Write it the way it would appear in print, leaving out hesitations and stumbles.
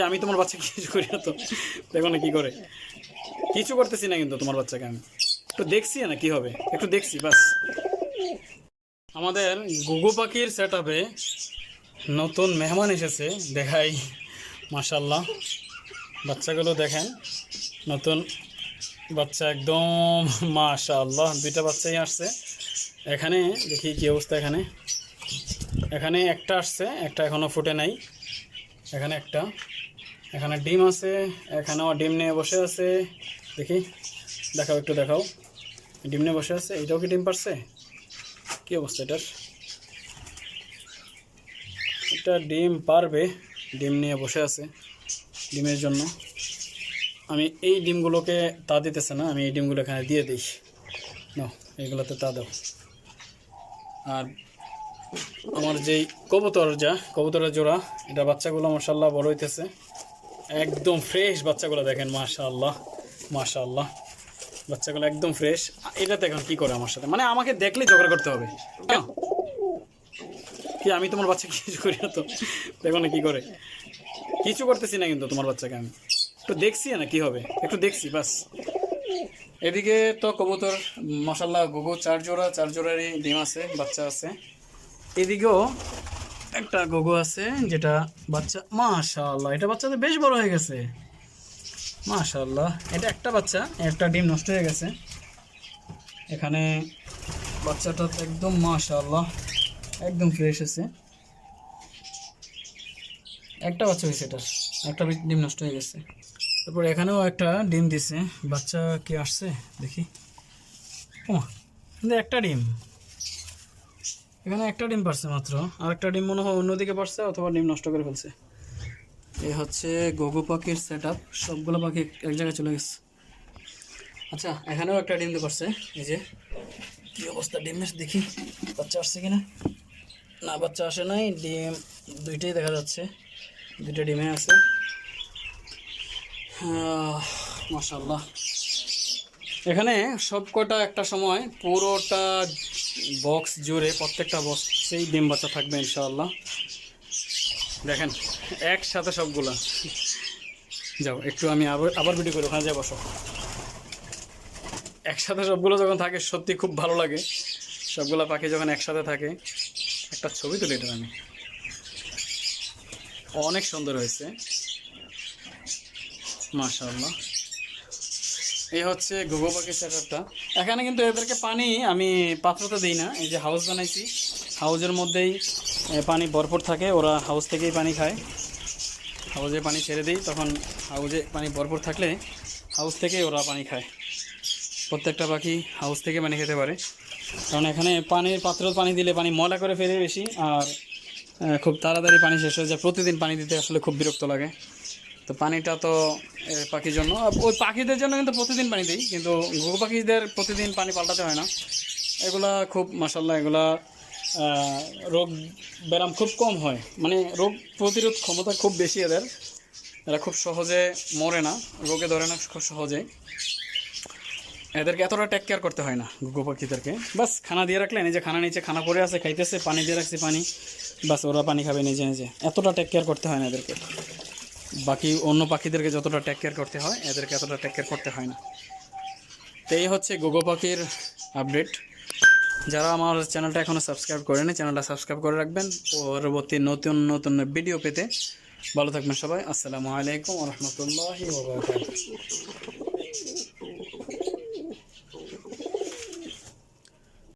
আমি তোমার বাচ্চাকে কিছু করি না তো, দেখো না কি করে। কিছু করতেছি না কিন্তু তোমার বাচ্চাকে আমি একটু দেখছি না কি হবে, একটু দেখছি বাস। আমাদের গুগু পাখির সেট আপে নতুন মেহমান এসেছে, দেখাই। মাশাল্লাহ, বাচ্চাগুলো দেখেন, নতুন বাচ্চা একদম। মাশাল্লাহ, দুইটা বাচ্চাই আসছে। এখানে দেখি কি অবস্থা। এখানে এখানে একটা আসছে, একটা এখনও ফুটে নাই। এখানে একটা, এখানে ডিম আছে, এখানেও ডিম নিয়ে বসে আছে। দেখি, দেখাও, একটু দেখাও। ডিম নিয়ে বসে আছে, এইটাও কি ডিম পারছে? কি অবস্থা এটার? এটা ডিম পারবে, ডিম নিয়ে বসে আছে। ডিমের জন্য আমি এই ডিমগুলোকে তা দিতেছে না, আমি এই ডিমগুলো এখানে দিয়ে দিই। না, এইগুলোতে তা দাও। আর আমার যেই কবুতরের জোড়া, এটা বাচ্চাগুলো মাশাআল্লাহ বড় হইতেছে, একদম ফ্রেশ বাচ্চাগুলো দেখেন। মাশাআল্লাহ মাশাআল্লাহ, বাচ্চাগুলো একদম ফ্রেশ। এটাতে এখন কি করে আমার সাথে, মানে আমাকে দেখলেই ঝগড়া করতে হবে কেন? আমি তোমার বাচ্চাকে কিছু করি না তো, দেখো না কি করে। কিছু করতেছি না কিন্তু তোমার বাচ্চাকে আমি একটু দেখছি না কি হবে, একটু দেখছি বাস। এদিকে তো কবুতর মাশাআল্লাহ গুগু চার জোড়ারই ডিম আছে, বাচ্চা আছে। এদিকেও একটা গুগু আছে যেটা বাচ্চা। মাশাআল্লাহ, এটা বাচ্চাতে বেশ বড় হয়ে গেছে। মাশাআল্লাহ, এটা একটা বাচ্চা, একটা ডিম নষ্ট হয়ে গেছে। এখানে বাচ্চাটা একদম মাশাআল্লাহ একদম ফ্রেশ আছে। একটা বাচ্চা হয়েছে, এটার একটা ডিম নষ্ট হয়ে গেছে। তারপর এখানেও একটা ডিম দিছে, বাচ্চা কি আসছে দেখি। ও, কিন্তু একটা ডিম, এখানে একটা ডিম পারছে মাত্র। আর একটা ডিম মনে হয় অন্যদিকে পারছে, অথবা ডিম নষ্ট করে ফেলছে। এই হচ্ছে গুগু পাখির সেট আপ, সবগুলো পাখি এক জায়গায় চলে গেছে। আচ্ছা, এখানেও একটা ডিম দিয়ে পারছে। এই যে কি অবস্থা ডিমের, দেখি বাচ্চা আসছে কিনা। না, বাচ্চা আসে নাই, ডিম দুইটাই দেখা যাচ্ছে, দুইটা ডিমে আছে। মাশাআল্লাহ, এখানে সব কটা একটা সময় পুরোটা বক্স জুড়ে, প্রত্যেকটা বক্সেই ডিম বাচ্চা থাকবে ইনশাআল্লাহ। দেখেন একসাথে সবগুলা। যাও একটু আমি আবার ভিডিও করি, ওখানে যাই বসো। একসাথে সবগুলো যখন থাকে সত্যি খুব ভালো লাগে। সবগুলা পাখি যখন একসাথে থাকে, একটা ছবি তুলি এটা আমি, অনেক সুন্দর হয়েছে মাশাআল্লাহ। এই হচ্ছে গুগু পাখির সেটআপটা। এখানে কিন্তু এদেরকে পানি আমি পাত্রতে দিই না, এই যে হাউস বানাইছি, হাউসের মধ্যেই পানি ভরপুর থাকে, ওরা হাউস থেকেই পানি খায়। হাউসে পানি ছেড়ে দিই, তখন হাউসে পানি ভরপুর থাকলে হাউস থেকেই ওরা পানি খায়। প্রত্যেকটা পাখি হাউস থেকে পানি খেতে পারে, কারণ এখানে পাত্র পানি দিলে পানি ময়লা করে ফেলে বেশি, আর খুব তাড়াতাড়ি পানি শেষ হয়ে যায়। প্রতিদিন পানি দিতে আসলে খুব বিরক্ত লাগে। তো পানিটা তো পাখির জন্য, ওই পাখিদের জন্য কিন্তু প্রতিদিন পানি দিই, কিন্তু ঘুঘু পাখিদের প্রতিদিন পানি পাল্টাতে হয় না। এগুলা খুব মাশাআল্লাহ, এগুলা রোগ ব্যায়াম খুব কম হয়, মানে রোগ প্রতিরোধ ক্ষমতা খুব বেশি এদের। এরা খুব সহজে মরে না, রোগে ধরে না খুব সহজে। এদেরকে এতটা টেক কেয়ার করতে হয় না ঘুঘু পাখিদেরকে। বাস খানা দিয়ে রাখলেন, এই যে খানা নিচে খানা পড়ে আছে, খাইতেছে, পানি দিয়ে রাখছি পানি, বাস ওরা পানি খাবে নিজে নিজে। এতটা টেক কেয়ার করতে হয় না এদেরকে। বাকি অন্য পাখিদেরকে যতটা টেক কেয়ার করতে হয়, এদেরকে এতটা টেক কেয়ার করতে হয় না। তো এই হচ্ছে গুগু পাখির আপডেট। যারা আমার চ্যানেলটা এখনও সাবস্ক্রাইব করেনি, চ্যানেলটা সাবস্ক্রাইব করে রাখবেন পরবর্তী নতুন নতুন ভিডিও পেতে। ভালো থাকবেন সবাই। আসসালামু আলাইকুম ওয়া রাহমাতুল্লাহি ওয়া বারাকাতুহু।